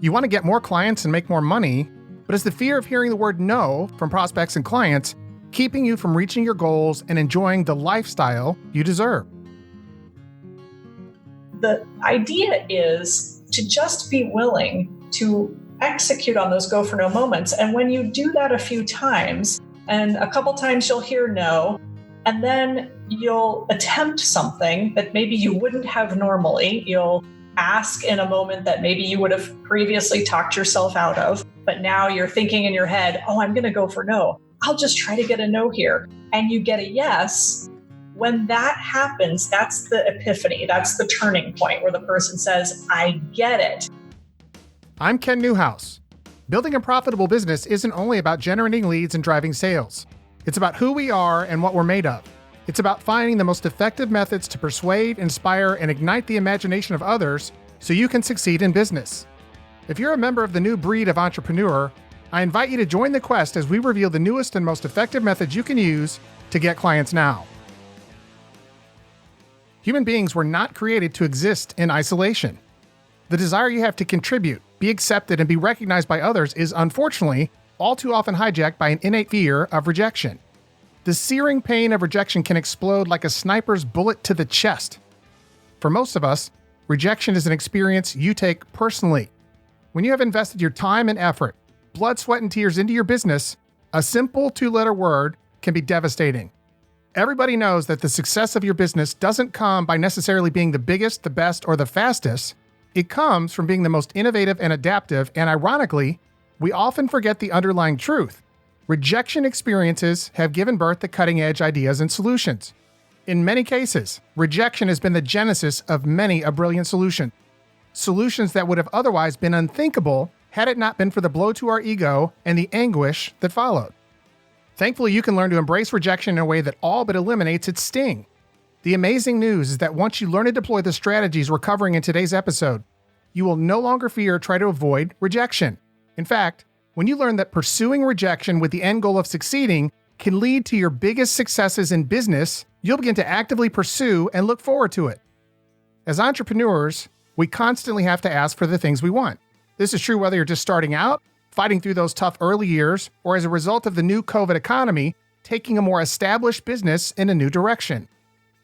You want to get more clients and make more money, but is the fear of hearing the word no from prospects and clients keeping you from reaching your goals and enjoying the lifestyle you deserve? The idea is to just be willing to execute on those go for no moments. And when you do that a few times, and a couple times you'll hear no, and then you'll attempt something that maybe you wouldn't have normally. You'll ask in a moment that maybe you would have previously talked yourself out of, but now you're thinking in your head, oh, I'm going to go for no. I'll just try to get a no here. And you get a yes. When that happens, that's the epiphany. That's the turning point where the person says, I get it. I'm Ken Newhouse. Building a profitable business isn't only about generating leads and driving sales. It's about who we are and what we're made of. It's about finding the most effective methods to persuade, inspire, and ignite the imagination of others so you can succeed in business. If you're a member of the new breed of entrepreneur, I invite you to join the quest as we reveal the newest and most effective methods you can use to get clients now. Human beings were not created to exist in isolation. The desire you have to contribute, be accepted, and be recognized by others is, unfortunately, all too often hijacked by an innate fear of rejection. The searing pain of rejection can explode like a sniper's bullet to the chest. For most of us, rejection is an experience you take personally. When you have invested your time and effort, blood, sweat, and tears into your business, a simple two-letter word can be devastating. Everybody knows that the success of your business doesn't come by necessarily being the biggest, the best, or the fastest. It comes from being the most innovative and adaptive, and ironically, we often forget the underlying truth. Rejection experiences have given birth to cutting-edge ideas and solutions. In many cases, rejection has been the genesis of many a brilliant solution. Solutions that would have otherwise been unthinkable had it not been for the blow to our ego and the anguish that followed. Thankfully, you can learn to embrace rejection in a way that all but eliminates its sting. The amazing news is that once you learn to deploy the strategies we're covering in today's episode, you will no longer fear or try to avoid rejection. In fact, when you learn that pursuing rejection with the end goal of succeeding can lead to your biggest successes in business, you'll begin to actively pursue and look forward to it. As entrepreneurs, we constantly have to ask for the things we want. This is true whether you're just starting out, fighting through those tough early years, or as a result of the new COVID economy, taking a more established business in a new direction.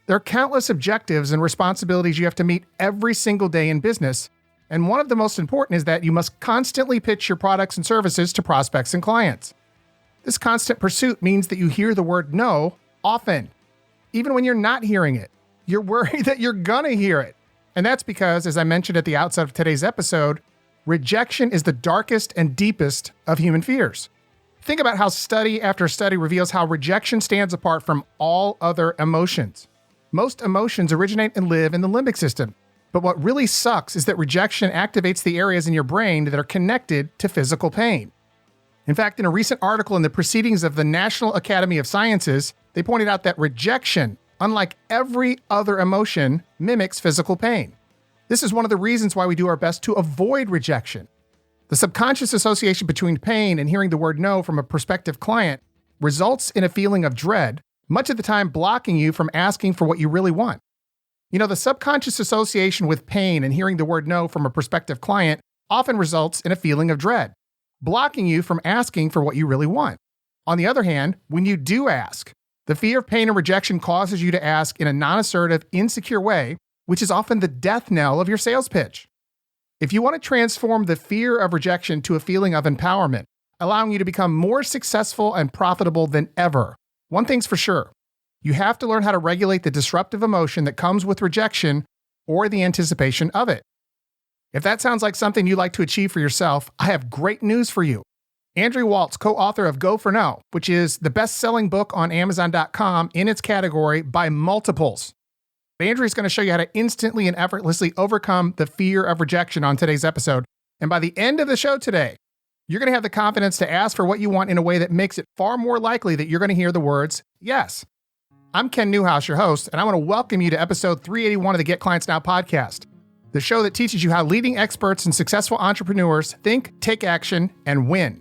There are countless objectives and responsibilities you have to meet every single day in business, and one of the most important is that you must constantly pitch your products and services to prospects and clients. This constant pursuit means that you hear the word no often. Even when you're not hearing it, you're worried that you're gonna hear it. And that's because, as I mentioned at the outset of today's episode, rejection is the darkest and deepest of human fears. Think about how study after study reveals how rejection stands apart from all other emotions. Most emotions originate and live in the limbic system, but what really sucks is that rejection activates the areas in your brain that are connected to physical pain. In fact, in a recent article in the Proceedings of the National Academy of Sciences, they pointed out that rejection, unlike every other emotion, mimics physical pain. This is one of the reasons why we do our best to avoid rejection. The subconscious association between pain and hearing the word no from a prospective client results in a feeling of dread, much of the time blocking you from asking for what you really want. You know, the subconscious association with pain and hearing the word no from a prospective client often results in a feeling of dread, blocking you from asking for what you really want. On the other hand, when you do ask, the fear of pain and rejection causes you to ask in a non-assertive, insecure way, which is often the death knell of your sales pitch. If you want to transform the fear of rejection to a feeling of empowerment, allowing you to become more successful and profitable than ever, one thing's for sure. You have to learn how to regulate the disruptive emotion that comes with rejection or the anticipation of it. If that sounds like something you'd like to achieve for yourself, I have great news for you. Andrea Waltz, co-author of Go for No, which is the best-selling book on Amazon.com in its category by multiples. Andrea is going to show you how to instantly and effortlessly overcome the fear of rejection on today's episode. And by the end of the show today, you're going to have the confidence to ask for what you want in a way that makes it far more likely that you're going to hear the words, yes. I'm Ken Newhouse, your host, and I want to welcome you to episode 381 of the Get Clients Now podcast, the show that teaches you how leading experts and successful entrepreneurs think, take action, and win.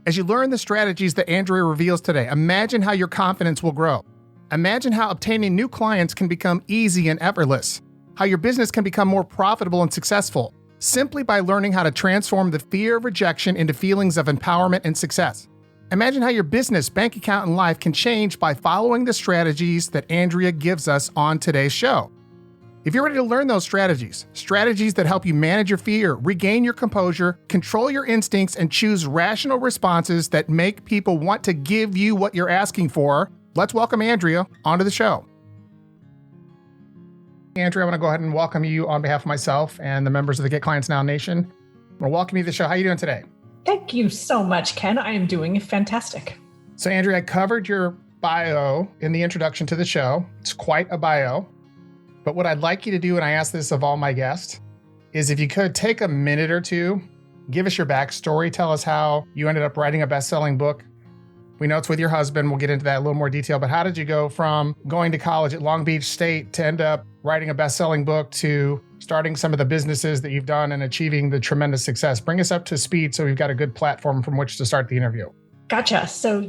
As you learn the strategies that Andrea reveals today, imagine how your confidence will grow. Imagine how obtaining new clients can become easy and effortless, how your business can become more profitable and successful, simply by learning how to transform the fear of rejection into feelings of empowerment and success. Imagine how your business, bank account, and life can change by following the strategies that Andrea gives us on today's show. If you're ready to learn those strategies that help you manage your fear, regain your composure, control your instincts, and choose rational responses that make people want to give you what you're asking for, let's welcome Andrea onto the show. Andrea, I want to go ahead and welcome you on behalf of myself and the members of the Get Clients Now Nation. I want to welcome you to the show. How are you doing today? Thank you so much, Ken. I am doing fantastic. So, Andrea, I covered your bio in the introduction to the show. It's quite a bio. But what I'd like you to do, and I ask this of all my guests, is if you could take a minute or two, give us your backstory. Tell us how you ended up writing a best-selling book. We know it's with your husband. We'll get into that in a little more detail. But how did you go from going to college at Long Beach State to end up writing a best-selling book to starting some of the businesses that you've done and achieving the tremendous success? Bring us up to speed so we've got a good platform from which to start the interview. Gotcha. So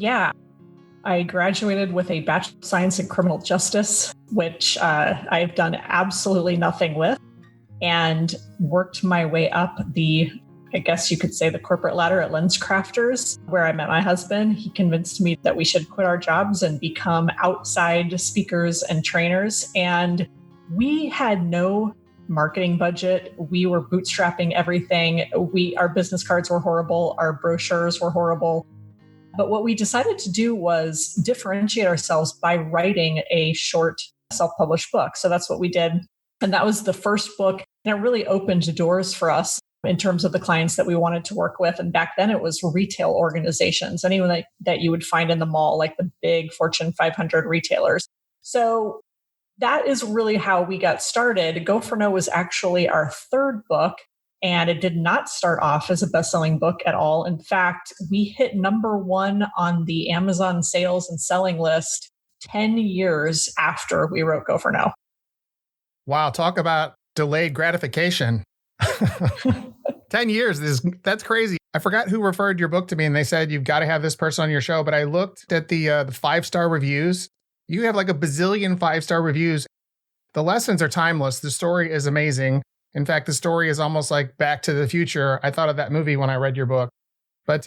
I graduated with a Bachelor of Science in Criminal Justice, which I've done absolutely nothing with, and worked my way up I guess you could say, the corporate ladder at LensCrafters, where I met my husband. He convinced me that we should quit our jobs and become outside speakers and trainers. And we had no marketing budget. We were bootstrapping everything. Our business cards were horrible. Our brochures were horrible. But what we decided to do was differentiate ourselves by writing a short self-published book. So that's what we did. And that was the first book. And it really opened doors for us in terms of the clients that we wanted to work with. And back then it was retail organizations, anyone that you would find in the mall, like the big Fortune 500 retailers. So that is really how we got started. Go for No was actually our third book, and it did not start off as a best-selling book at all. In fact, we hit number one on the Amazon sales and selling list 10 years after we wrote Go for No. Wow, talk about delayed gratification. 10 years, that's crazy. I forgot who referred your book to me, and they said, you've got to have this person on your show. But I looked at the 5-star reviews. You have like a bazillion 5-star reviews. The lessons are timeless. The story is amazing. In fact, the story is almost like Back to the Future. I thought of that movie when I read your book. But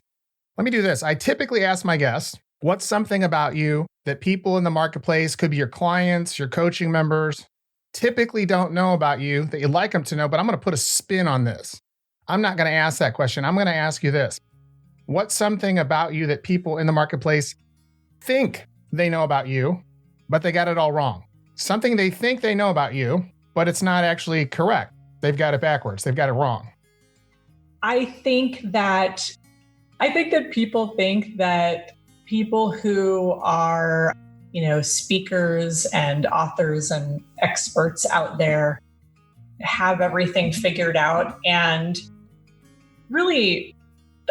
let me do this. I typically ask my guests, what's something about you that people in the marketplace, could be your clients, your coaching members, typically don't know about you that you'd like them to know, but I'm going to put a spin on this. I'm not going to ask that question. I'm going to ask you this. What's something about you that people in the marketplace think they know about you, but they got it all wrong? Something they think they know about you, but it's not actually correct. They've got it backwards. They've got it wrong. I think that people think that people who are, speakers and authors and experts out there have everything figured out. And really,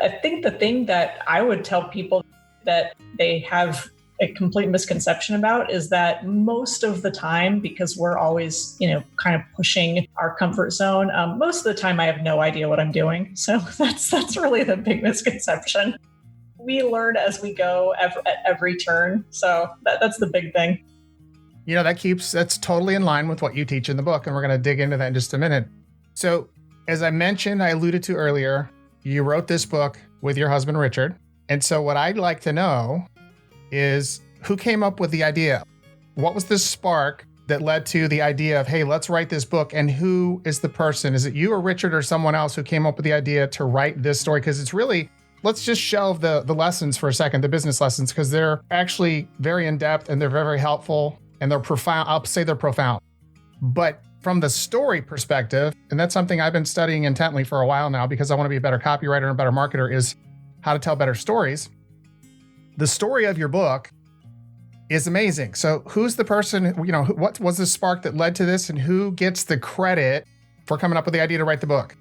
I think the thing that I would tell people that they have a complete misconception about is that most of the time, because we're always, kind of pushing our comfort zone, most of the time I have no idea what I'm doing. So that's really the big misconception. We learn as we go at every turn. So that's the big thing. That's totally in line with what you teach in the book. And we're going to dig into that in just a minute. So as I mentioned, I alluded to earlier, you wrote this book with your husband, Richard. And so what I'd like to know is who came up with the idea? What was the spark that led to the idea of, hey, let's write this book? And who is the person? Is it you or Richard or someone else who came up with the idea to write this story? Because it's really, let's just shelve the lessons for a second, the business lessons, because they're actually very in-depth and they're very, very helpful and they're profound. I'll say they're profound. But from the story perspective, and that's something I've been studying intently for a while now because I want to be a better copywriter and a better marketer, is how to tell better stories. The story of your book is amazing. So who's the person, what was the spark that led to this, and who gets the credit for coming up with the idea to write the book?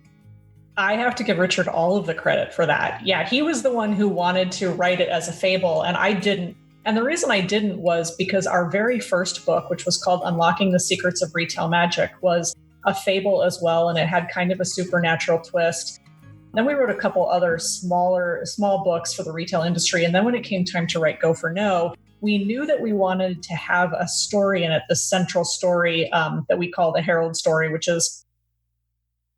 I have to give Richard all of the credit for that. Yeah, he was the one who wanted to write it as a fable, and I didn't. And the reason I didn't was because our very first book, which was called Unlocking the Secrets of Retail Magic, was a fable as well, and it had kind of a supernatural twist. Then we wrote a couple other small books for the retail industry. And then when it came time to write Go for No, we knew that we wanted to have a story in it, the central story that we call the Herald Story, which is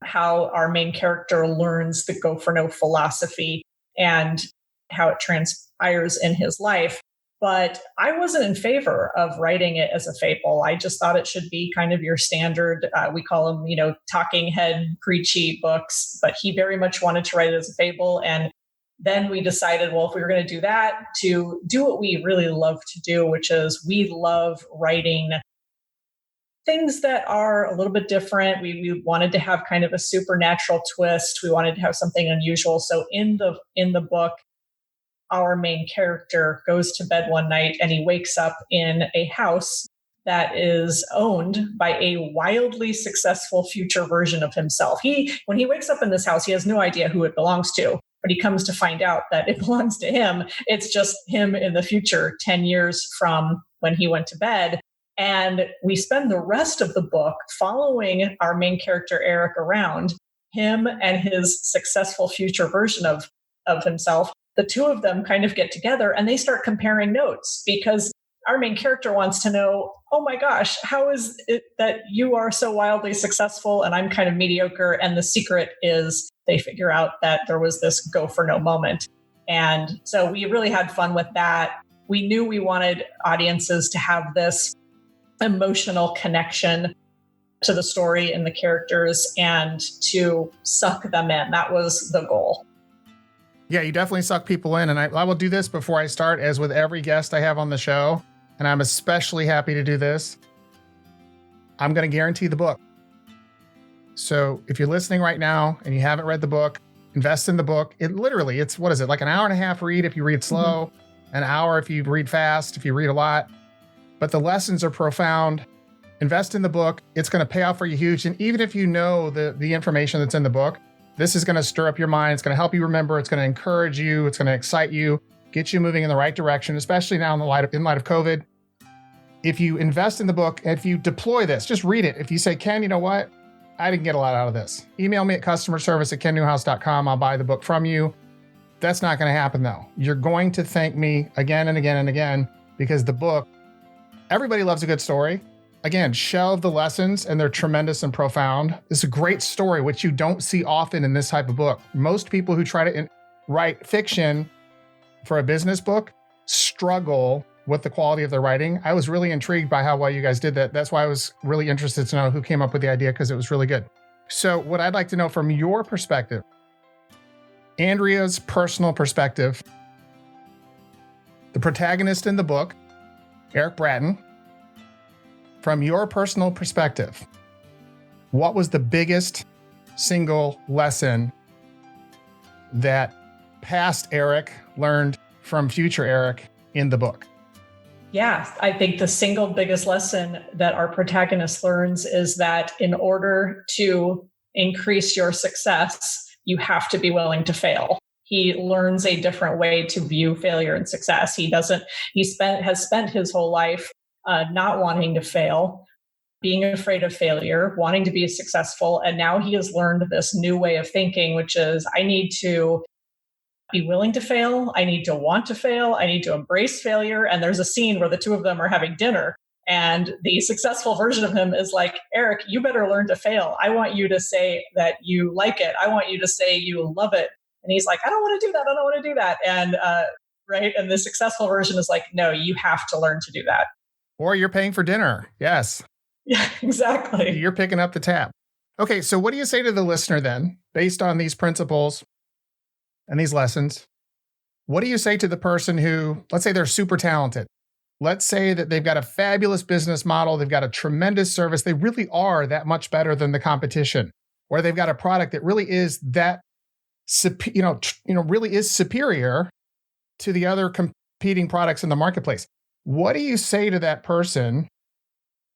how our main character learns the go for no philosophy and how it transpires in his life. But I wasn't in favor of writing it as a fable. I just thought it should be kind of your standard, we call them, talking head, preachy books. But he very much wanted to write it as a fable. And then we decided, well, if we were going to do that, to do what we really love to do, which is we love writing things that are a little bit different. We wanted to have kind of a supernatural twist. We wanted to have something unusual. So in the book, our main character goes to bed one night and he wakes up in a house that is owned by a wildly successful future version of himself. When he wakes up in this house, he has no idea who it belongs to, but he comes to find out that it belongs to him. It's just him in the future, 10 years from when he went to bed. And we spend the rest of the book following our main character, Eric, around, him and his successful future version of himself. The two of them kind of get together and they start comparing notes because our main character wants to know, oh my gosh, how is it that you are so wildly successful and I'm kind of mediocre? And the secret is they figure out that there was this go for no moment. And so we really had fun with that. We knew we wanted audiences to have this emotional connection to the story and the characters and to suck them in. That was the goal. Yeah, you definitely suck people in. And I will do this before I start, as with every guest I have on the show. And I'm especially happy to do this. I'm going to guarantee the book. So if you're listening right now and you haven't read the book, invest in the book. It's what is it? Like an hour and a half read if you read slow, an hour if you read fast, if you read a lot. But the lessons are profound. Invest in the book. It's going to pay off for you huge. And even if you know the information that's in the book, this is going to stir up your mind. It's going to help you remember. It's going to encourage you. It's going to excite you, get you moving in the right direction, especially now in light of COVID. If you invest in the book, if you deploy this, just read it. If you say, Ken, you know what? I didn't get a lot out of this. Email me at customerservice@kennewhouse.com. I'll buy the book from you. That's not going to happen though. You're going to thank me again and again and again because the book, everybody loves a good story. Again, shelve the lessons, and they're tremendous and profound. It's a great story, which you don't see often in this type of book. Most people who try to write fiction for a business book struggle with the quality of their writing. I was really intrigued by how well you guys did that. That's why I was really interested to know who came up with the idea, because it was really good. So what I'd like to know from your perspective, Andrea's personal perspective, the protagonist in the book, Eric Bratton, from your personal perspective, what was the biggest single lesson that past Eric learned from future Eric in the book? Yeah, I think the single biggest lesson that our protagonist learns is that in order to increase your success, you have to be willing to fail. He learns a different way to view failure and success. He has spent his whole life not wanting to fail, being afraid of failure, wanting to be successful. And now he has learned this new way of thinking, which is I need to be willing to fail. I need to want to fail. I need to embrace failure. And there's a scene where the two of them are having dinner. And the successful version of him is like, Eric, you better learn to fail. I want you to say that you like it. I want you to say you love it. And he's like, I don't want to do that. I don't want to do that. And right. And the successful version is like, no, you have to learn to do that. Or you're paying for dinner. Yes. Yeah, exactly. You're picking up the tab. Okay. So what do you say to the listener then, based on these principles and these lessons? What do you say to the person who, let's say they're super talented. Let's say that they've got a fabulous business model. They've got a tremendous service. They really are that much better than the competition, or they've got a product that really is that, really is superior to the other competing products in the marketplace. What do you say to that person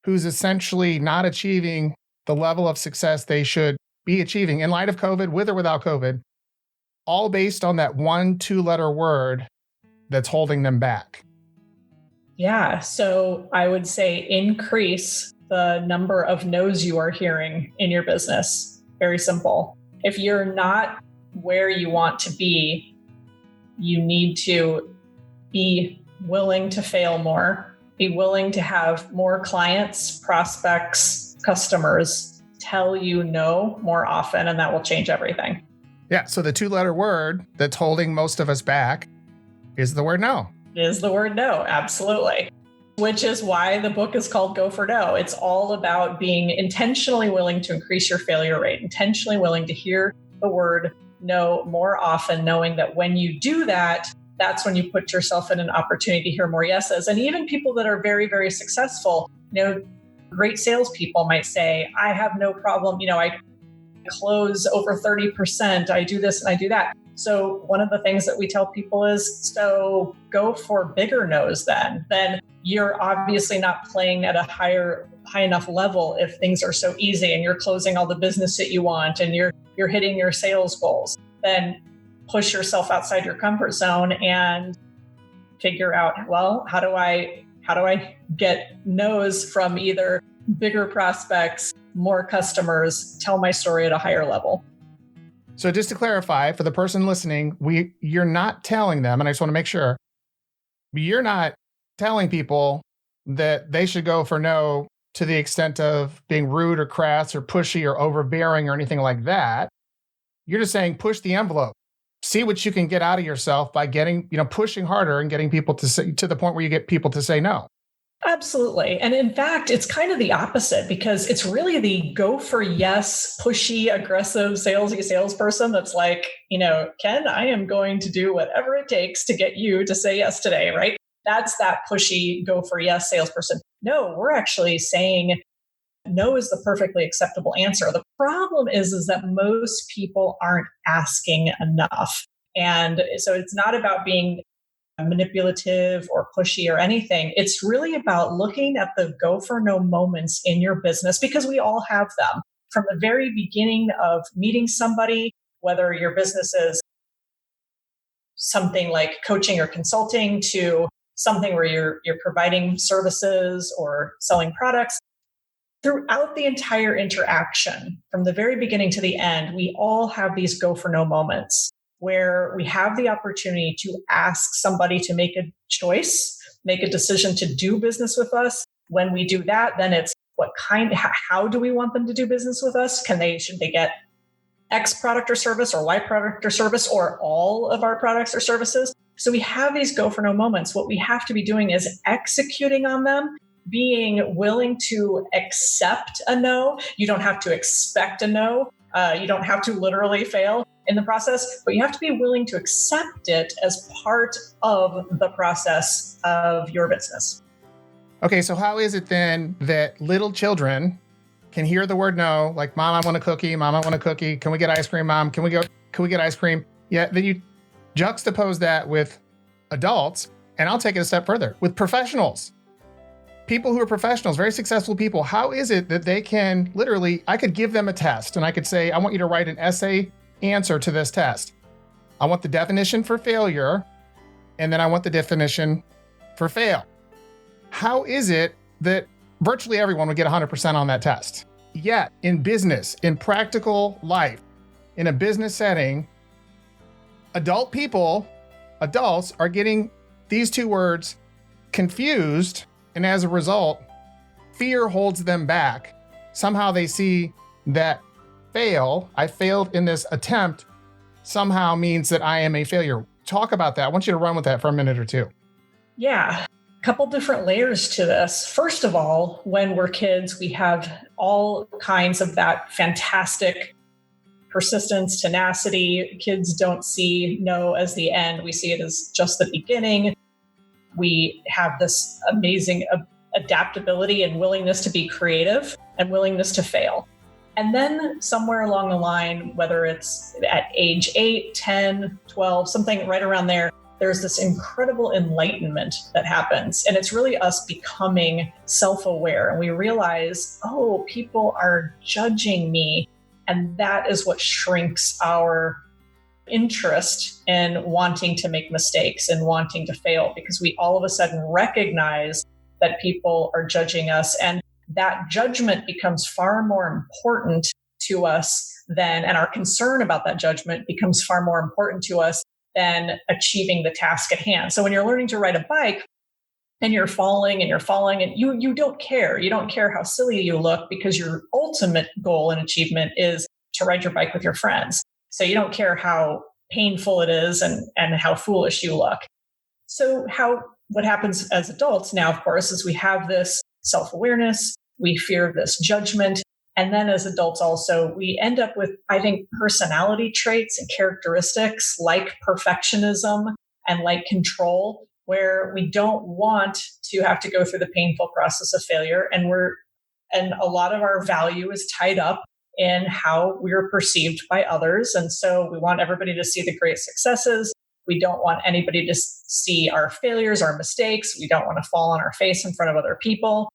who's essentially not achieving the level of success they should be achieving in light of COVID, with or without COVID, all based on that 1-2-letter word that's holding them back? Yeah. So I would say increase the number of no's you are hearing in your business. Very simple. If you're not where you want to be, you need to be willing to fail more, be willing to have more clients, prospects, customers, tell you no more often, and that will change everything. Yeah. So the 2-letter word that's holding most of us back is the word no. Is the word no. Absolutely. Which is why the book is called Go for No. It's all about being intentionally willing to increase your failure rate, intentionally willing to hear the word no more often, knowing that when you do that, that's when you put yourself in an opportunity to hear more yeses. And even people that are very, very successful, great salespeople might say, I have no problem. I close over 30%. I do this and I do that. So one of the things that we tell people is, so go for bigger no's then. Then you're obviously not playing at a high enough level if things are so easy and you're closing all the business that you want and you're hitting your sales goals. Then push yourself outside your comfort zone and figure out, well, how do I get no's from either bigger prospects, more customers, tell my story at a higher level. So just to clarify, for the person listening, you're not telling them, and I just want to make sure, you're not telling people that they should go for no to the extent of being rude or crass or pushy or overbearing or anything like that. You're just saying push the envelope. See what you can get out of yourself by getting, pushing harder and getting people to say, to the point where you get people to say no. Absolutely. And in fact, it's kind of the opposite, because it's really the go for yes, pushy, aggressive, salesy salesperson that's like, Ken, I am going to do whatever it takes to get you to say yes today, right? That's that pushy, go for yes salesperson. No, we're actually saying no is the perfectly acceptable answer. The problem is that most people aren't asking enough. And so it's not about being manipulative or pushy or anything. It's really about looking at the go for no moments in your business, because we all have them. From the very beginning of meeting somebody, whether your business is something like coaching or consulting to something where you're providing services or selling products, throughout the entire interaction, from the very beginning to the end, we all have these go for no moments where we have the opportunity to ask somebody to make a choice, make a decision to do business with us. When we do that, then it's how do we want them to do business with us? Should they get X product or service or Y product or service or all of our products or services? So we have these go for no moments. What we have to be doing is executing on them, being willing to accept a no. You don't have to expect a no. You don't have to literally fail in the process, but you have to be willing to accept it as part of the process of your business. Okay, so how is it then that little children can hear the word no, like, Mom, I want a cookie. Mom, I want a cookie. Can we get ice cream, Mom? Can we get ice cream? Yeah, then you juxtapose that with adults, and I'll take it a step further, with professionals. People who are professionals, very successful people, how is it that they can literally, I could give them a test and I could say, I want you to write an essay answer to this test. I want the definition for failure, and then I want the definition for fail. How is it that virtually everyone would get 100% on that test? Yet in business, in practical life, in a business setting, adults are getting these two words confused. And as a result, fear holds them back. Somehow they see that I failed in this attempt, somehow means that I am a failure. Talk about that. I want you to run with that for a minute or two. Yeah, a couple different layers to this. First of all, when we're kids, we have all kinds of that fantastic persistence, tenacity. Kids don't see no as the end. We see it as just the beginning. We have this amazing adaptability and willingness to be creative and willingness to fail. And then somewhere along the line, whether it's at age 8, 10, 12, something right around there, there's this incredible enlightenment that happens. And it's really us becoming self-aware. And we realize, oh, people are judging me. And that is what shrinks our interest in wanting to make mistakes and wanting to fail, because we all of a sudden recognize that people are judging us, and that judgment becomes far more important to us than, and our concern about that judgment becomes far more important to us than achieving the task at hand. So when you're learning to ride a bike, and you're falling and you're falling, and you don't care. You don't care how silly you look, because your ultimate goal and achievement is to ride your bike with your friends. So you don't care how painful it is and how foolish you look. So what happens as adults now, of course, is we have this self-awareness, we fear this judgment. And then as adults also, we end up with, I think, personality traits and characteristics like perfectionism and like control, where we don't want to have to go through the painful process of failure. And a lot of our value is tied up in how we're perceived by others. And so we want everybody to see the great successes. We don't want anybody to see our failures, our mistakes. We don't want to fall on our face in front of other people.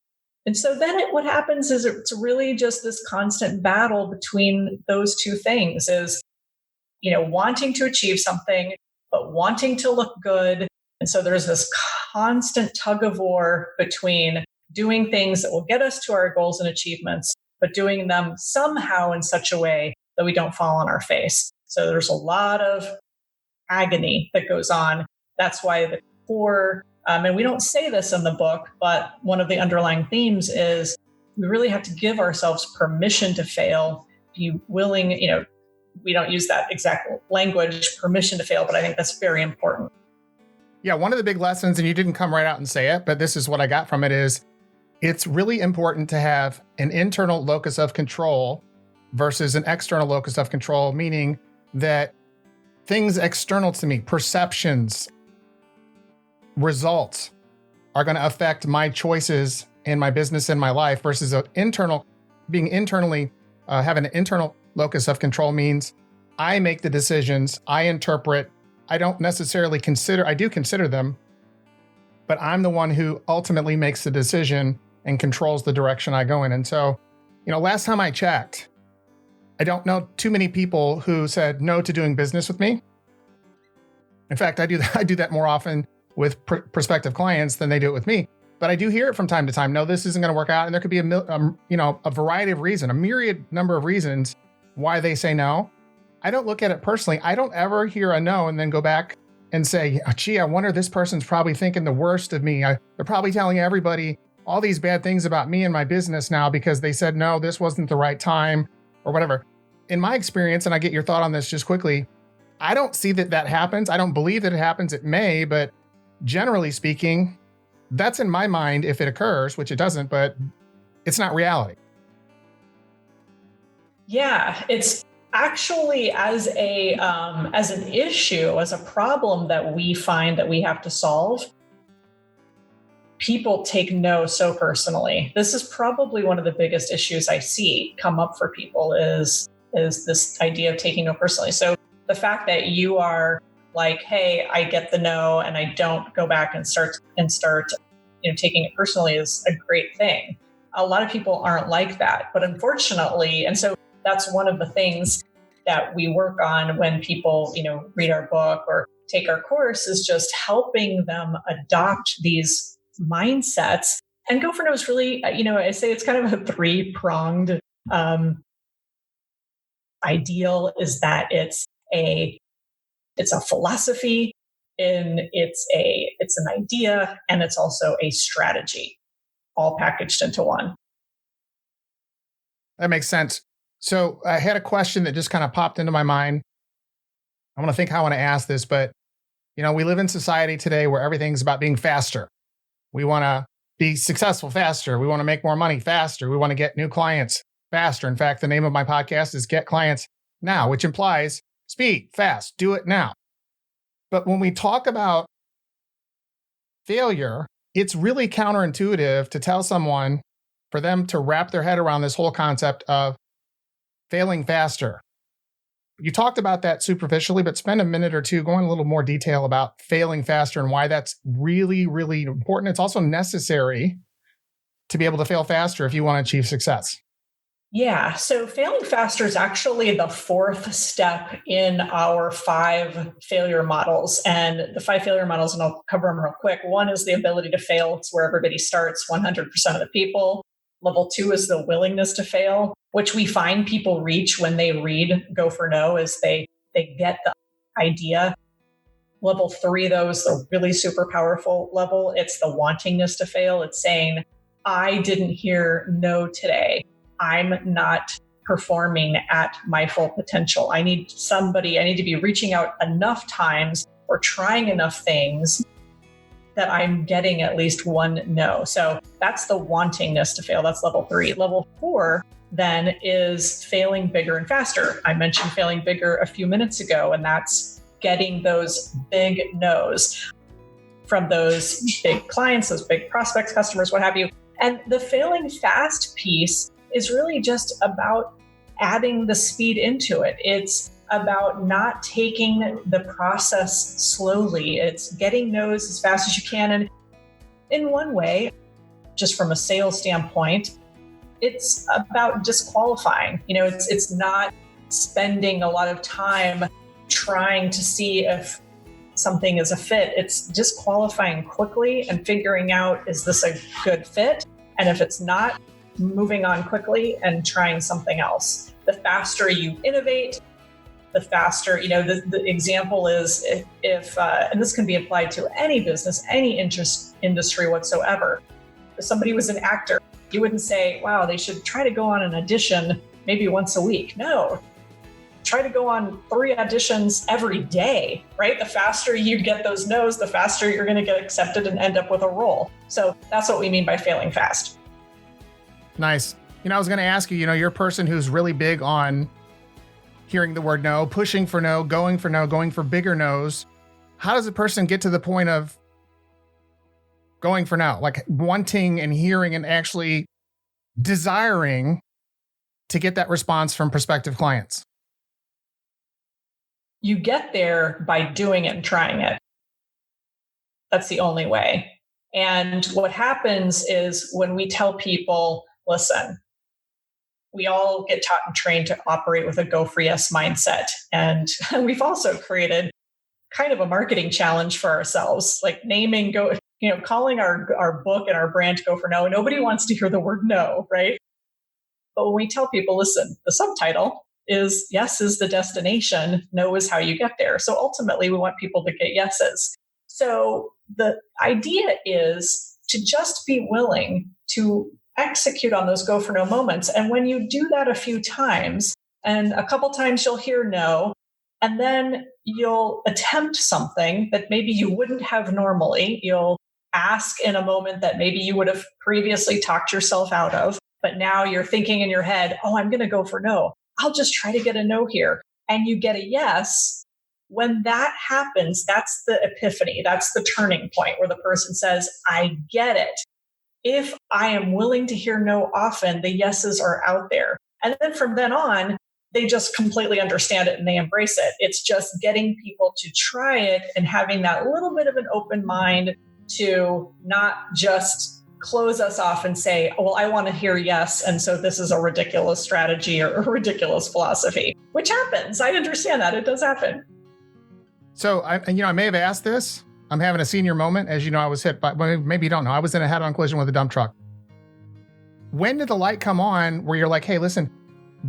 And so then what happens is it's really just this constant battle between those two things is, wanting to achieve something, but wanting to look good. And so there's this constant tug of war between doing things that will get us to our goals and achievements, but doing them somehow in such a way that we don't fall on our face. So there's a lot of agony that goes on. That's why the core, and we don't say this in the book, but one of the underlying themes is we really have to give ourselves permission to fail, be willing, we don't use that exact language, permission to fail, but I think that's very important. Yeah, one of the big lessons, and you didn't come right out and say it, but this is what I got from it, is it's really important to have an internal locus of control versus an external locus of control, meaning that things external to me, perceptions, results, are going to affect my choices in my business and my life, versus having an internal locus of control means I make the decisions, I interpret, I don't necessarily I do consider them, but I'm the one who ultimately makes the decision and controls the direction I go in. And so, last time I checked, I don't know too many people who said no to doing business with me. In fact, I do that more often with prospective clients than they do it with me. But I do hear it from time to time. No, this isn't going to work out. And there could be a variety of reasons, a myriad number of reasons why they say no. I don't look at it personally. I don't ever hear a no and then go back and say, gee, I wonder, this person's probably thinking the worst of me. They're probably telling everybody all these bad things about me and my business now because they said, no, this wasn't the right time or whatever. In my experience, and I get your thought on this just quickly, I don't see that happens. I don't believe that it happens. It may, but generally speaking, that's in my mind if it occurs, which it doesn't, but it's not reality. Yeah, it's actually as an issue, as a problem that we find that we have to solve, people take no so personally. This is probably one of the biggest issues I see come up for people is this idea of taking no personally. So the fact that you are like, hey, I get the no and I don't go back and start taking it personally is a great thing. A lot of people aren't like that, but unfortunately, and so that's one of the things that we work on when people, read our book or take our course, is just helping them adopt these mindsets. And Go for No is really, I say it's kind of a three-pronged ideal, is that it's a philosophy, and it's an idea, and it's also a strategy, all packaged into one. That makes sense. So I had a question that just kind of popped into my mind. I want to think how I want to ask this, but we live in society today where everything's about being faster. We want to be successful faster. We want to make more money faster. We want to get new clients faster. In fact, the name of my podcast is Get Clients Now, which implies speed, fast, do it now. But when we talk about failure, it's really counterintuitive to tell someone, for them to wrap their head around this whole concept of failing faster. You talked about that superficially, but spend a minute or two going a little more detail about failing faster and why that's really, really important. It's also necessary to be able to fail faster if you want to achieve success. Yeah. So failing faster is actually the fourth step in our 5 failure models. And the 5 failure models, and I'll cover them real quick. 1 is the ability to fail. It's where everybody starts, 100% of the people. Level 2 is the willingness to fail, which we find people reach when they read Go for No, is they get the idea. Level 3, though, is the really super powerful level. It's the wantingness to fail. It's saying, I didn't hear no today. I'm not performing at my full potential. I need to be reaching out enough times or trying enough things that I'm getting at least one no. So that's the wantingness to fail. That's level 3. Level 4 then is failing bigger and faster. I mentioned failing bigger a few minutes ago, and that's getting those big no's from those big clients, those big prospects, customers, what have you. And the failing fast piece is really just about adding the speed into it. It's about not taking the process slowly. It's getting no's as fast as you can. And in one way, just from a sales standpoint, it's about disqualifying. It's not spending a lot of time trying to see if something is a fit. It's disqualifying quickly and figuring out, is this a good fit? And if it's not, moving on quickly and trying something else. The faster you innovate, the faster, the example is if and this can be applied to any business, any industry whatsoever. If somebody was an actor, you wouldn't say, wow, they should try to go on an audition maybe once a week. No, try to go on 3 auditions every day, right? The faster you get those no's, the faster you're going to get accepted and end up with a role. So that's what we mean by failing fast. Nice. I was going to ask you, you're a person who's really big on hearing the word no, pushing for no, going for bigger no's. How does a person get to the point of going for no, like wanting and hearing and actually desiring to get that response from prospective clients? You get there by doing it and trying it. That's the only way. And what happens is when we tell people, listen, we all get taught and trained to operate with a go for yes mindset. And we've also created kind of a marketing challenge for ourselves, like calling our book and our brand Go for No. Nobody wants to hear the word no, right? But when we tell people, listen, the subtitle is yes is the destination, no is how you get there. So ultimately, we want people to get yeses. So the idea is to just be willing to execute on those go for no moments. And when you do that a few times, and a couple times you'll hear no, and then you'll attempt something that maybe you wouldn't have normally. You'll ask in a moment that maybe you would have previously talked yourself out of, but now you're thinking in your head, oh, I'm going to go for no. I'll just try to get a no here. And you get a yes. When that happens, that's the epiphany. That's the turning point where the person says, I get it. If I am willing to hear no often, the yeses are out there. And then from then on, they just completely understand it and they embrace it. It's just getting people to try it and having that little bit of an open mind to not just close us off and say, well, I want to hear yes. And so this is a ridiculous strategy or a ridiculous philosophy, which happens. I understand that. It does happen. So I may have asked this. I'm having a senior moment. As you know, I was hit by, maybe you don't know, I was in a head-on collision with a dump truck. When did the light come on where you're like, hey, listen,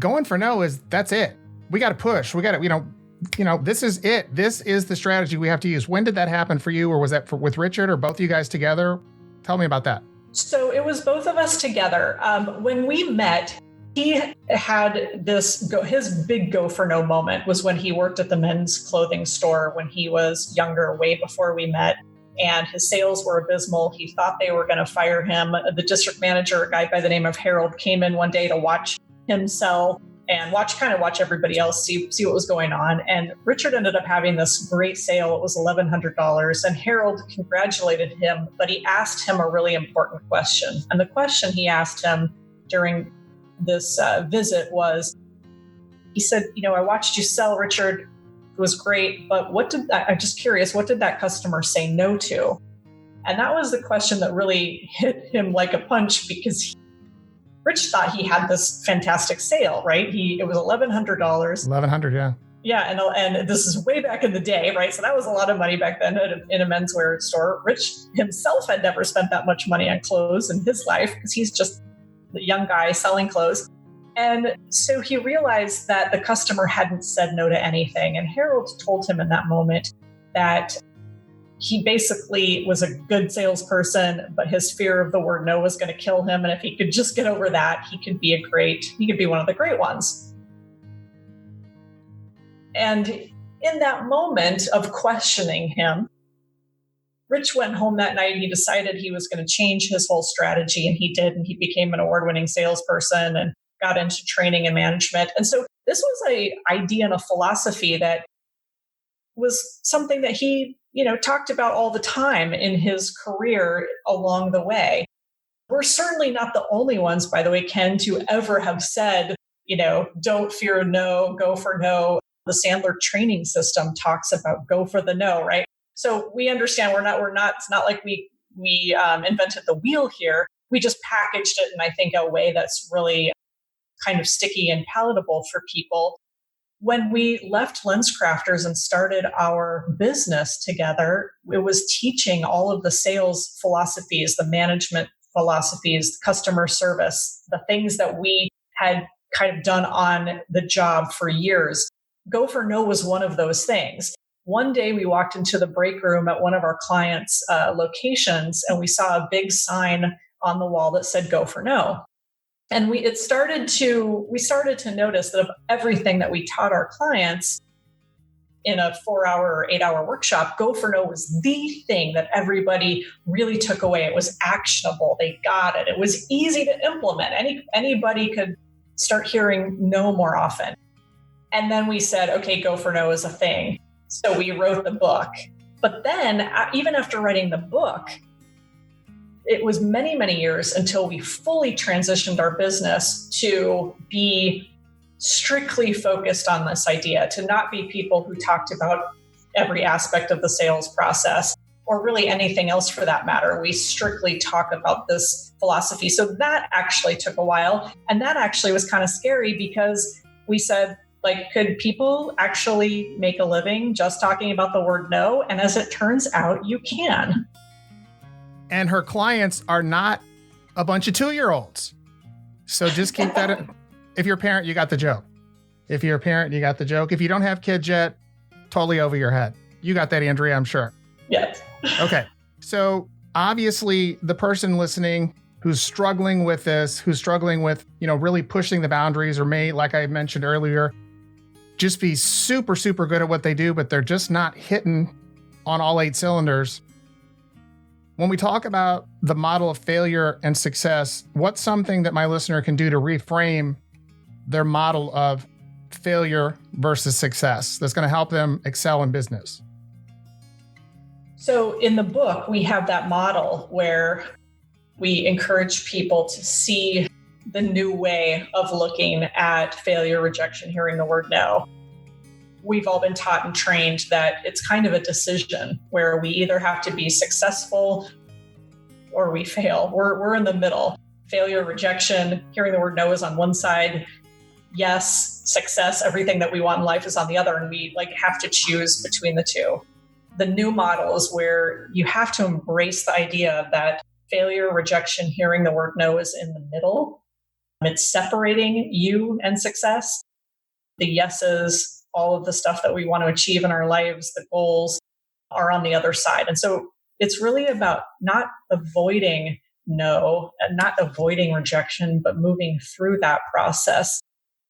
going for no that's it. We got to push. We got to, this is it. This is the strategy we have to use. When did that happen for you? Or was that with Richard or both of you guys together? Tell me about that. So it was both of us together. When we met, he had his big go for no moment was when he worked at the men's clothing store when he was younger, way before we met. And his sales were abysmal. He thought they were going to fire him. The district manager, a guy by the name of Harold, came in one day to watch him sell and watch everybody else, see what was going on. And Richard ended up having this great sale. It was $1,100. And Harold congratulated him, but he asked him a really important question. And the question he asked him during this visit was, he said, I watched you sell, Richard. It was great, but I'm just curious, what did that customer say no to? And that was the question that really hit him like a punch because Rich thought he had this fantastic sale, right? It was $1,100. $1,100, yeah. Yeah, and this is way back in the day, right? So that was a lot of money back then in a menswear store. Rich himself had never spent that much money on clothes in his life because he's just the young guy selling clothes. And so he realized that the customer hadn't said no to anything. And Harold told him in that moment, that he basically was a good salesperson, but his fear of the word no was going to kill him. And if he could just get over that, he could be one of the great ones. And in that moment of questioning him, Rich went home that night and he decided he was going to change his whole strategy. And he did. And he became an award-winning salesperson and got into training and management. And so this was an idea and a philosophy that was something that he, talked about all the time in his career along the way. We're certainly not the only ones, by the way, Ken, to ever have said, don't fear no, go for no. The Sandler training system talks about go for the no, right? So we understand it's not like we invented the wheel here. We just packaged it in, I think, a way that's really kind of sticky and palatable for people. When we left LensCrafters and started our business together, it was teaching all of the sales philosophies, the management philosophies, customer service, the things that we had kind of done on the job for years. Go for no was one of those things. One day we walked into the break room at one of our clients' locations and we saw a big sign on the wall that said go for no. And we started to notice that of everything that we taught our clients in a 4-hour or 8-hour workshop, go for no was the thing that everybody really took away. It was actionable. They got it. It was easy to implement. Anybody could start hearing no more often. And then we said, okay, go for no is a thing. So we wrote the book. But then even after writing the book, it was many, many years until we fully transitioned our business to be strictly focused on this idea, to not be people who talked about every aspect of the sales process or really anything else for that matter. We strictly talk about this philosophy. So that actually took a while. And that actually was kind of scary because we said, could people actually make a living just talking about the word no? And as it turns out, you can. And her clients are not a bunch of 2-year-olds. So just keep that in. If you're a parent, you got the joke. If you're a parent, you got the joke. If you don't have kids yet, totally over your head. You got that, Andrea, I'm sure. Yes. Okay. So obviously the person listening who's struggling with this, who's struggling with, really pushing the boundaries or may, like I mentioned earlier, just be super, super good at what they do, but they're just not hitting on all 8 cylinders. When we talk about the model of failure and success, what's something that my listener can do to reframe their model of failure versus success that's going to help them excel in business? So in the book, we have that model where we encourage people to see the new way of looking at failure, rejection, hearing the word no. We've all been taught and trained that it's kind of a decision where we either have to be successful or we fail. We're in the middle. Failure, rejection, hearing the word no is on one side. Yes, success, everything that we want in life is on the other. And we have to choose between the two. The new model is where you have to embrace the idea that failure, rejection, hearing the word no is in the middle. It's separating you and success. The yeses, all of the stuff that we want to achieve in our lives, the goals are on the other side. And so it's really about not avoiding no and not avoiding rejection, but moving through that process.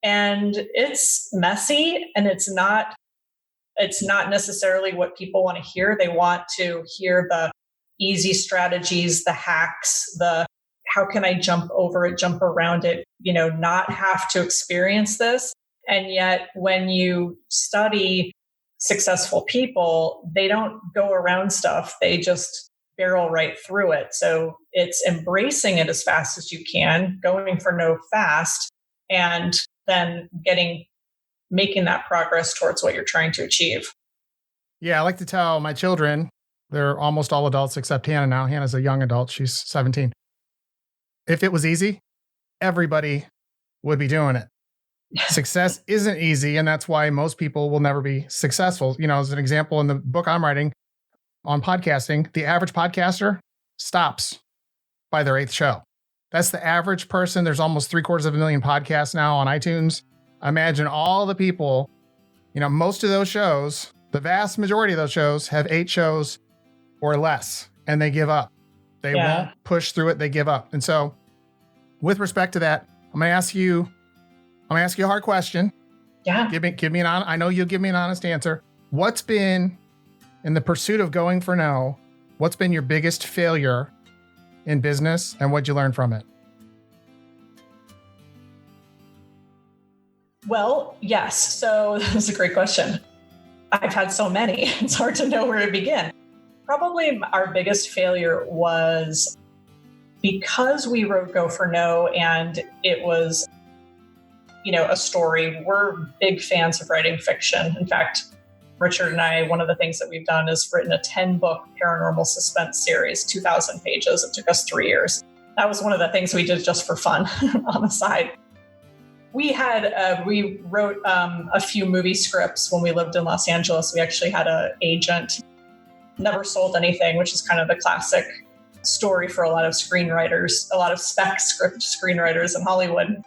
And it's messy and it's not necessarily what people want to hear. They want to hear the easy strategies, the hacks, the how can I jump over it, jump around it, not have to experience this. And yet when you study successful people, they don't go around stuff. They just barrel right through it. So it's embracing it as fast as you can, going for no fast, and then making that progress towards what you're trying to achieve. Yeah, I like to tell my children, they're almost all adults except Hannah now. Hannah's a young adult. She's 17. If it was easy, everybody would be doing it. Success isn't easy, and that's why most people will never be successful. As an example, in the book I'm writing on podcasting, the average podcaster stops by their 8th show. That's the average person. There's almost 750,000 podcasts now on iTunes. Imagine all the people, most of those shows, The vast majority of those shows have 8 shows or less, and they give up. They won't push through it. They give up. And so with respect to that, I'm going to ask you a hard question. Yeah. Give me I know you'll give me an honest answer. What's been, in the pursuit of going for no, what's been your biggest failure in business, and what'd you learn from it? Well, yes. So that's a great question. I've had so many. It's hard to know where to begin. Probably our biggest failure was because we wrote Go for No and it was, a story. We're big fans of writing fiction. In fact, Richard and I, one of the things that we've done is written a 10-book paranormal suspense series, 2,000 pages. It took us 3 years. That was one of the things we did just for fun on the side. We wrote a few movie scripts when we lived in Los Angeles. We actually had an agent, never sold anything, which is kind of the classic story for a lot of screenwriters, a lot of spec script screenwriters in Hollywood.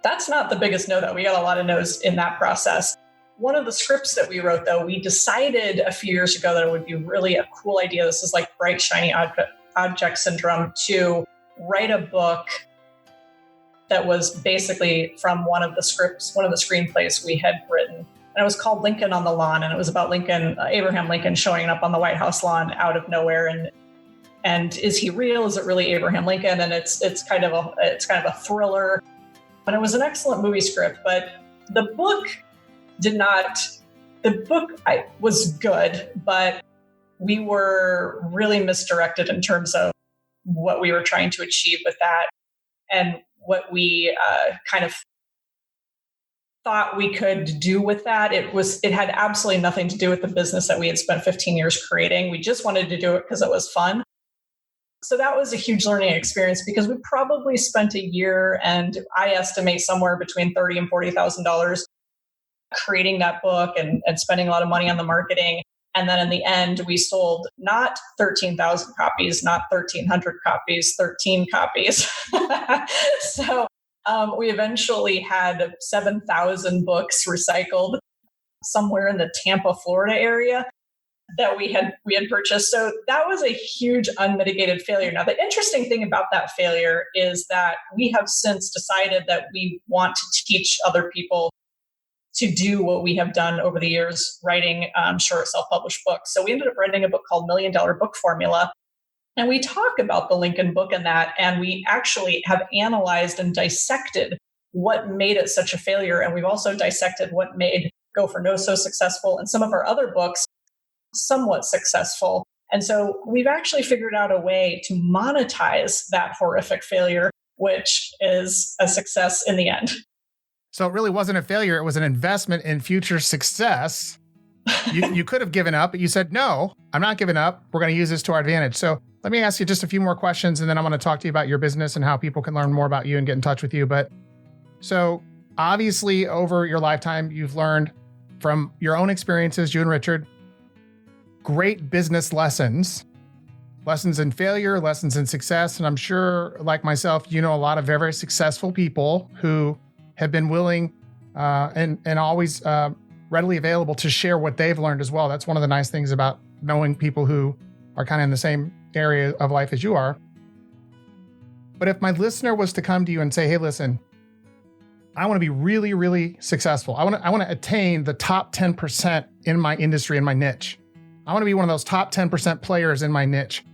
That's not the biggest no, though. We got a lot of no's in that process. One of the scripts that we wrote, though, we decided a few years ago that it would be really a cool idea. This is like bright, shiny object syndrome, to write a book that was basically from one of the screenplays we had written. And it was called Lincoln on the Lawn. And it was about Abraham Lincoln showing up on the White House lawn out of nowhere. And is he real? Is it really Abraham Lincoln? And it's kind of a thriller. And it was an excellent movie script, but the book was good, but we were really misdirected in terms of what we were trying to achieve with that and what we kind of thought we could do with that. It had absolutely nothing to do with the business that we had spent 15 years creating. We just wanted to do it because it was fun. So that was a huge learning experience because we probably spent a year, and I estimate somewhere between $30,000 and $40,000 creating that book and spending a lot of money on the marketing. And then in the end, we sold not 13,000 copies, not 1,300 copies, 13 copies. So we eventually had 7,000 books recycled somewhere in the Tampa, Florida area that we had purchased. So that was a huge unmitigated failure. Now, the interesting thing about that failure is that we have since decided that we want to teach other people to do what we have done over the years, writing short self-published books. So we ended up writing a book called $1 Million Book Formula. And we talk about the Lincoln book in that, and we actually have analyzed and dissected what made it such a failure. And we've also dissected what made Go for No so successful and some of our other books somewhat successful. And so we've actually figured out a way to monetize that horrific failure, which is a success in the end. So it really wasn't a failure. It was an investment in future success. You could have given up, but you said, no, I'm not giving up. We're going to use this to our advantage. So let me ask you just a few more questions, and then I'm going to talk to you about your business and how people can learn more about you and get in touch with you. But so obviously over your lifetime, you've learned from your own experiences, you and Richard, great business lessons in failure, lessons in success. And I'm sure, like myself, you know a lot of very, very successful people who have been willing and always readily available to share what they've learned as well. That's one of the nice things about knowing people who are kind of in the same area of life as you are. But if my listener was to come to you and say, hey, listen, I want to be really, really successful. I want to attain the top 10% in my industry, in my niche. I want to be one of those top 10% players in my niche.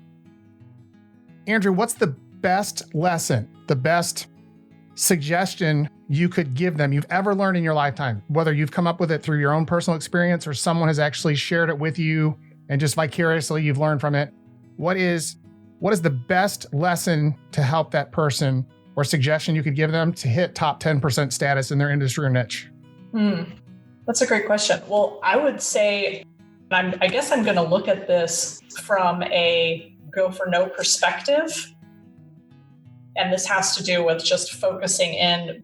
Andrew, what's the best lesson, the best suggestion you could give them you've ever learned in your lifetime, whether you've come up with it through your own personal experience or someone has actually shared it with you and just vicariously you've learned from it? What is the best lesson to help that person or suggestion you could give them to hit top 10% status in their industry or niche? That's a great question. Well, I would say, I guess I'm going to look at this from a Go for No perspective. And this has to do with just focusing in.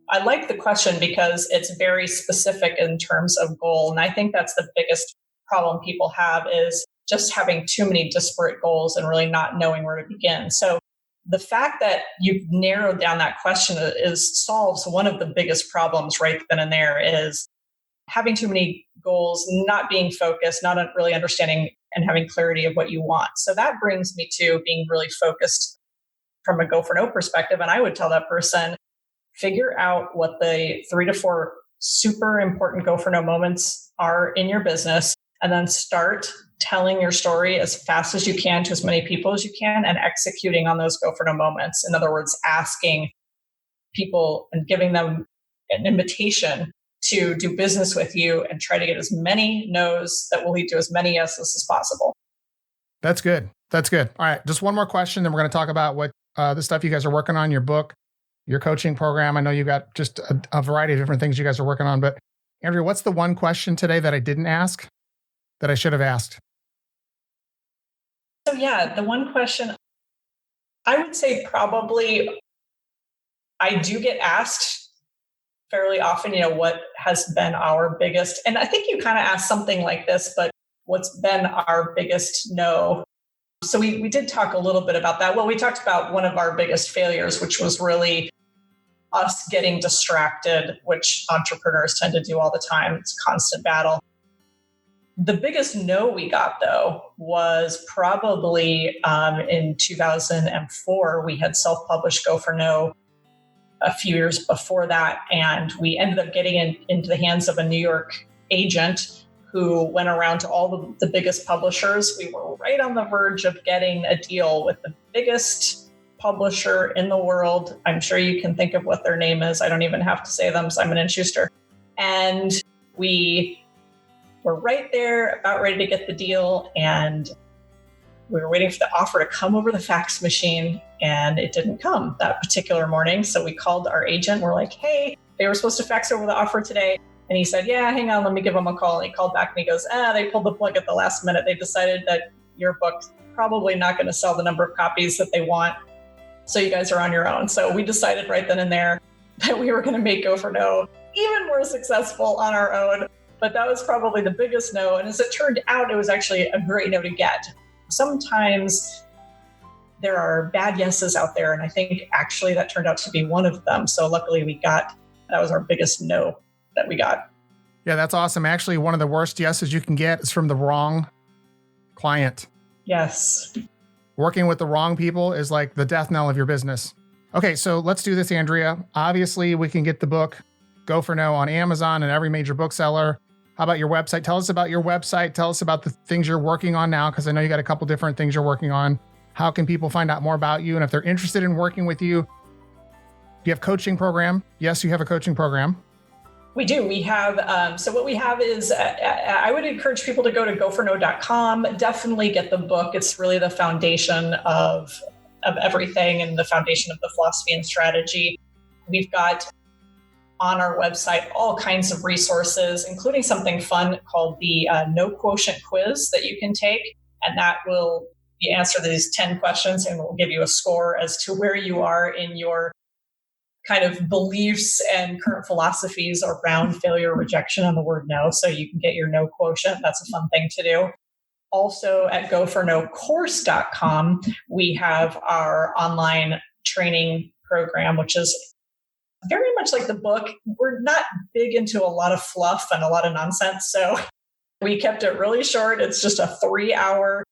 I like the question because it's very specific in terms of goal. And I think that's the biggest problem people have, is just having too many disparate goals and really not knowing where to begin. So the fact that you've narrowed down that question solves one of the biggest problems right then and there. Is having too many goals, not being focused, not really understanding and having clarity of what you want. So that brings me to being really focused from a Go for No perspective. And I would tell that person, figure out what the 3 to 4 super important Go for No moments are in your business, and then start telling your story as fast as you can to as many people as you can and executing on those Go for No moments. In other words, asking people and giving them an invitation to do business with you and try to get as many no's that will lead to as many yeses as possible. That's good. That's good. All right. Just one more question, then we're going to talk about what the stuff you guys are working on, your book, your coaching program. I know you got just a variety of different things you guys are working on, but Andrea, what's the one question today that I didn't ask that I should have asked? So the one question, I would say probably I do get asked fairly often, what has been our biggest, and I think you kind of asked something like this, but what's been our biggest no? So we did talk a little bit about that. Well, we talked about one of our biggest failures, which was really us getting distracted, which entrepreneurs tend to do all the time. It's a constant battle. The biggest no we got, though, was probably in 2004. We had self-published Go for No a few years before that, and we ended up getting into the hands of a New York agent who went around to all the biggest publishers. We were right on the verge of getting a deal with the biggest publisher in the world. I'm sure you can think of what their name is. I don't even have to say them, Simon & Schuster. And we were right there, about ready to get the deal, and we were waiting for the offer to come over the fax machine, and it didn't come that particular morning. So we called our agent. We're like, hey, they were supposed to fax over the offer today. And he said, yeah, hang on, let me give them a call. And he called back and he goes, they pulled the plug at the last minute. They decided that your book's probably not going to sell the number of copies that they want. So you guys are on your own. So we decided right then and there that we were going to make Go for No even more successful on our own. But that was probably the biggest no. And as it turned out, it was actually a great no to get. Sometimes there are bad yeses out there, and I think actually that turned out to be one of them. So luckily that was our biggest no that we got. Yeah, that's awesome. Actually, one of the worst yeses you can get is from the wrong client. Yes. Working with the wrong people is like the death knell of your business. Okay, so let's do this, Andrea. Obviously, we can get the book Go for No on Amazon and every major bookseller. How about your website? Tell us about your website. Tell us about the things you're working on now, because I know you got a couple different things you're working on. How can people find out more about you? And if they're interested in working with you, do you have a coaching program? Yes, you have a coaching program. We do. We have, so what we have is, I would encourage people to go to goforno.com, definitely get the book. It's really the foundation of everything and the foundation of the philosophy and strategy. We've got on our website all kinds of resources, including something fun called the No Quotient Quiz that you can take. And that will answer these 10 questions and will give you a score as to where you are in your kind of beliefs and current philosophies around failure, rejection, and the word no. So you can get your no quotient. That's a fun thing to do. Also at gofornocourse.com, we have our online training program, which is very much like the book. We're not big into a lot of fluff and a lot of nonsense. So we kept it really short. It's just a 3-hour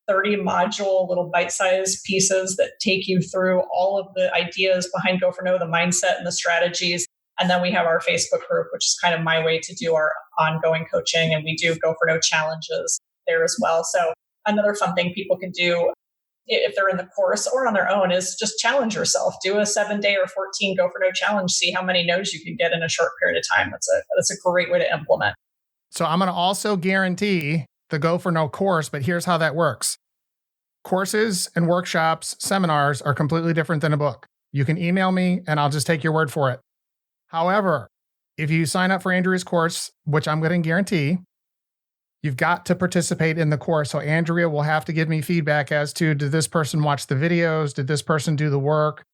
30 module little bite-sized pieces that take you through all of the ideas behind Go for No, the mindset and the strategies. And then we have our Facebook group, which is kind of my way to do our ongoing coaching. And we do Go for No challenges there as well. So another fun thing people can do if they're in the course or on their own is just challenge yourself. Do a 7-day or 14 Go for No challenge. See how many no's you can get in a short period of time. That's a great way to implement. So I'm going to also guarantee the Go for No course, but here's how that works. Courses and workshops, seminars are completely different than a book. You can email me and I'll just take your word for it. However, if you sign up for Andrea's course, which I'm going to guarantee, you've got to participate in the course. So Andrea will have to give me feedback as to, did this person watch the videos? Did this person do the work?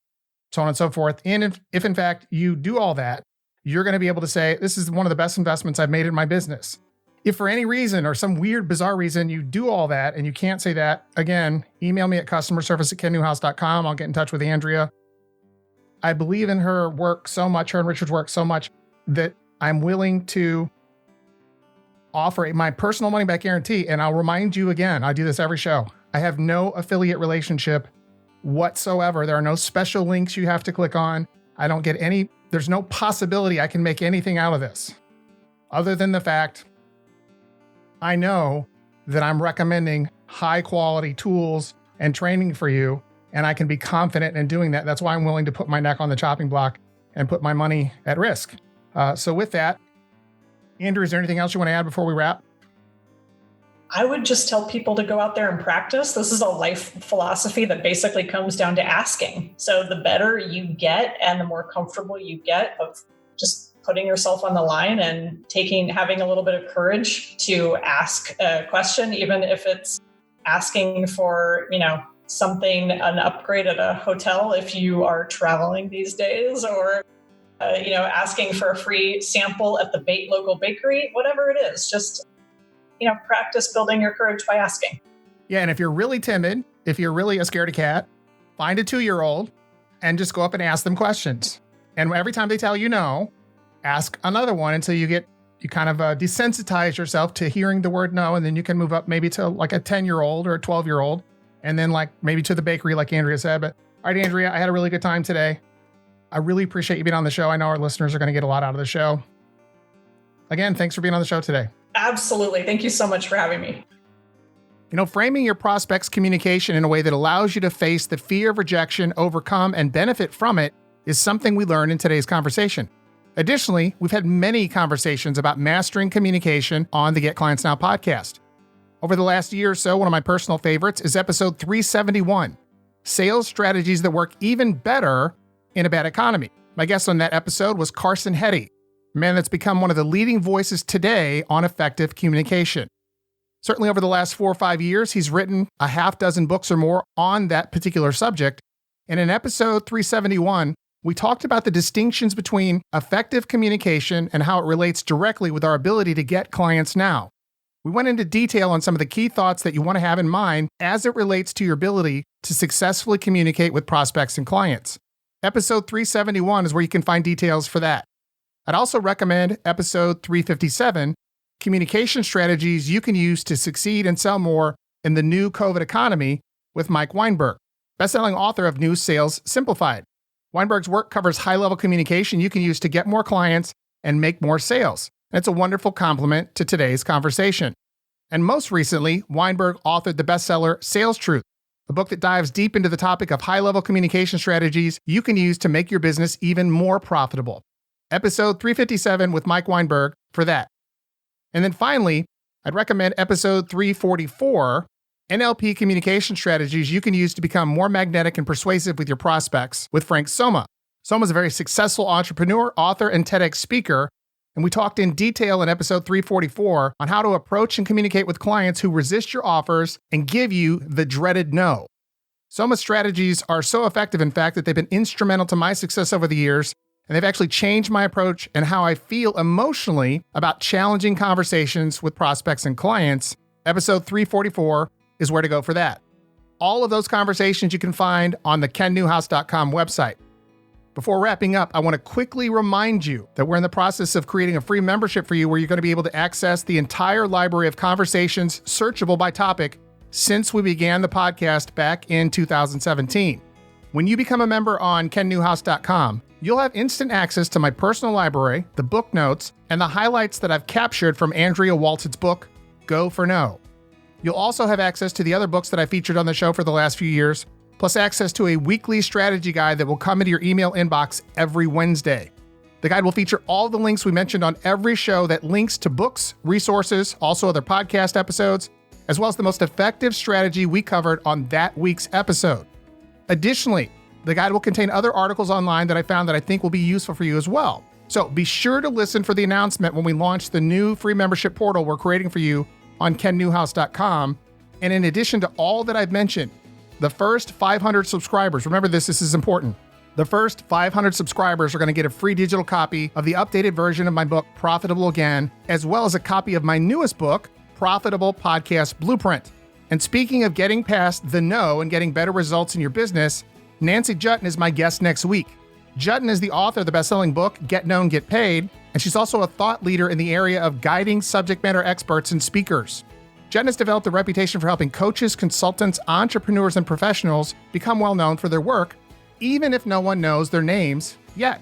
So on and so forth. And if in fact you do all that, you're going to be able to say, this is one of the best investments I've made in my business. If for any reason or some weird, bizarre reason you do all that and you can't say that, again, email me at customerservice@kennewhouse.com. I'll get in touch with Andrea. I believe in her work so much, her and Richard's work so much, that I'm willing to offer my personal money back guarantee. And I'll remind you again, I do this every show. I have no affiliate relationship whatsoever. There are no special links you have to click on. I don't get any, there's no possibility I can make anything out of this other than the fact I know that I'm recommending high quality tools and training for you, and I can be confident in doing that. That's why I'm willing to put my neck on the chopping block and put my money at risk. So with that, Andrew, is there anything else you want to add before we wrap? I would just tell people to go out there and practice. This is a life philosophy that basically comes down to asking. So the better you get and the more comfortable you get of just putting yourself on the line and having a little bit of courage to ask a question, even if it's asking for, something, an upgrade at a hotel if you are traveling these days, or asking for a free sample at the local bakery, whatever it is, just practice building your courage by asking. Yeah, and if you're really timid, if you're really a scaredy cat, find a 2-year-old and just go up and ask them questions. And every time they tell you no, ask another one until you kind of desensitize yourself to hearing the word no, and then you can move up maybe to like a 10-year-old or a 12-year-old, and then like maybe to the bakery like Andrea said. But all right, Andrea, I had a really good time today. I really appreciate you being on the show. I know our listeners are going to get a lot out of the show. Again, thanks for being on the show today. Absolutely. Thank you so much for having me. Framing your prospects' communication in a way that allows you to face the fear of rejection, overcome, and benefit from it is something we learned in today's conversation. Additionally, we've had many conversations about mastering communication on the Get Clients Now podcast. Over the last year or so, one of my personal favorites is episode 371, Sales Strategies That Work Even Better in a Bad Economy. My guest on that episode was Carson Hetty, a man that's become one of the leading voices today on effective communication. Certainly over the last 4 or 5 years, he's written a half dozen books or more on that particular subject. And in episode 371, we talked about the distinctions between effective communication and how it relates directly with our ability to get clients now. We went into detail on some of the key thoughts that you want to have in mind as it relates to your ability to successfully communicate with prospects and clients. Episode 371 is where you can find details for that. I'd also recommend episode 357, Communication Strategies You Can Use to Succeed and Sell More in the New COVID Economy, with Mike Weinberg, best-selling author of New Sales Simplified. Weinberg's work covers high-level communication you can use to get more clients and make more sales. And it's a wonderful complement to today's conversation. And most recently, Weinberg authored the bestseller Sales Truth, a book that dives deep into the topic of high-level communication strategies you can use to make your business even more profitable. Episode 357 with Mike Weinberg for that. And then finally, I'd recommend episode 344, NLP Communication Strategies You Can Use to Become More Magnetic and Persuasive with Your Prospects, with Frank Soma. Soma's a very successful entrepreneur, author, and TEDx speaker, and we talked in detail in episode 344 on how to approach and communicate with clients who resist your offers and give you the dreaded no. Soma's strategies are so effective, in fact, that they've been instrumental to my success over the years, and they've actually changed my approach and how I feel emotionally about challenging conversations with prospects and clients. Episode 344 is where to go for that. All of those conversations you can find on the kennewhouse.com website. Before wrapping up, I want to quickly remind you that we're in the process of creating a free membership for you where you're going to be able to access the entire library of conversations searchable by topic since we began the podcast back in 2017. When you become a member on kennewhouse.com, you'll have instant access to my personal library, the book notes, and the highlights that I've captured from Andrea Walton's book, Go for No. You'll also have access to the other books that I featured on the show for the last few years, plus access to a weekly strategy guide that will come into your email inbox every Wednesday. The guide will feature all the links we mentioned on every show that links to books, resources, also other podcast episodes, as well as the most effective strategy we covered on that week's episode. Additionally, the guide will contain other articles online that I found that I think will be useful for you as well. So be sure to listen for the announcement when we launch the new free membership portal we're creating for you on kennewhouse.com. And in addition to all that I've mentioned, the first 500 subscribers, remember this is important. The first 500 subscribers are going to get a free digital copy of the updated version of my book, Profitable Again, as well as a copy of my newest book, Profitable Podcast Blueprint. And speaking of getting past the no and getting better results in your business, Nancy Jutton is my guest next week. Jutton is the author of the best-selling book, Get Known, Get Paid, and she's also a thought leader in the area of guiding subject matter experts and speakers. Jutton has developed a reputation for helping coaches, consultants, entrepreneurs, and professionals become well-known for their work, even if no one knows their names yet.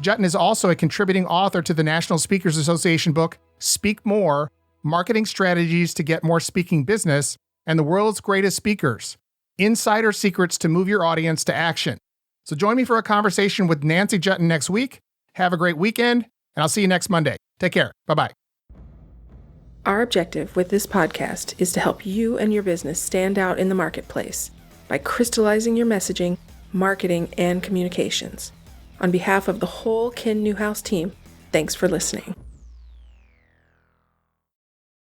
Jutton is also a contributing author to the National Speakers Association book, Speak More, Marketing Strategies to Get More Speaking Business, and The World's Greatest Speakers, Insider Secrets to Move Your Audience to Action. So join me for a conversation with Nancy Jutton next week. Have a great weekend, and I'll see you next Monday. Take care. Bye-bye. Our objective with this podcast is to help you and your business stand out in the marketplace by crystallizing your messaging, marketing, and communications. On behalf of the whole Kin Newhouse team, thanks for listening.